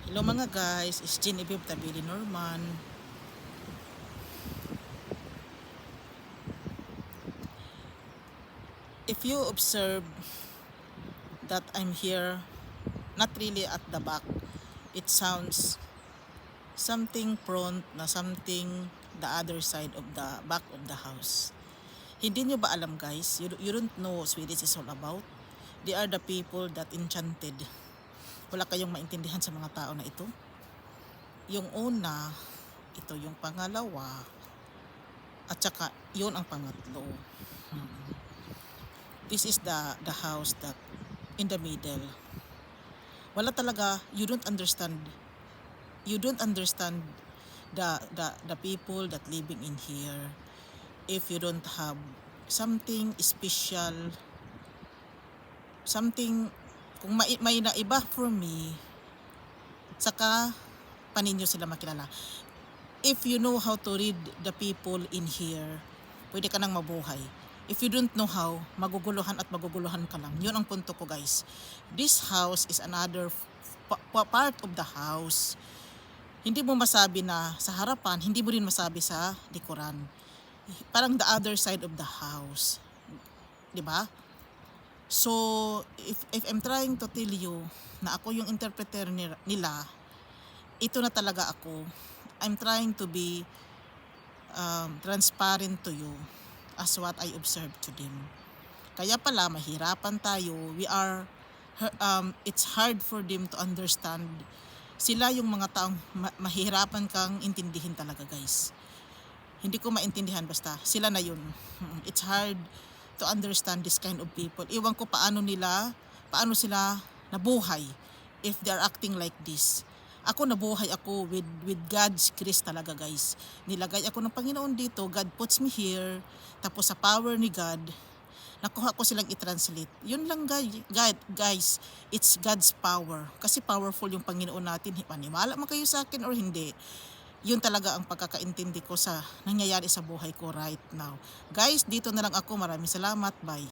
Hello mga guys, it's Jean Ibib Tabili Norman. If you observe that I'm here, not really at the back, it sounds something front na something the other side of the back of the house. Hindi nyo ba alam guys, you don't know what Swedish is all about? They are the people that enchanted. Wala kayong maintindihan sa mga tao na ito. Yung una, ito yung pangalawa, at saka yun ang pangatlo. This is the house that in the middle. Wala talaga, you don't understand the people that living in here if you don't have something special, something kung may naiba for me, saka paninyo sila makilala. If you know how to read the people in here, pwede ka nang mabuhay. If you don't know how, maguguluhan at maguguluhan ka lang. Yun ang punto ko guys. This house is another part of the house. Hindi mo masabi na sa harapan, hindi mo rin masabi sa likuran. Parang the other side of the house. 'Di ba? So, if I'm trying to tell you na ako yung interpreter nila, ito na talaga ako. I'm trying to be transparent to you as what I observed to them. Kaya pala mahirapan tayo. It's hard for them to understand. Sila yung mga taong mahirapan kang intindihin talaga guys. Hindi ko maintindihan basta sila na yun. It's hard to understand this kind of people. Iwan ko paano sila nabuhay if they're acting like this. Ako nabuhay ako with God's grace talaga guys. Nilagay ako ng Panginoon dito, God puts me here, tapos sa power ni God, nakuha ko silang i-translate. Yun lang guys, it's God's power. Kasi powerful yung Panginoon natin. Maniwala man kayo sa akin or hindi, yun talaga ang pagkakaintindi ko sa nangyayari sa buhay ko right now. Guys, dito na lang ako. Maraming salamat. Bye.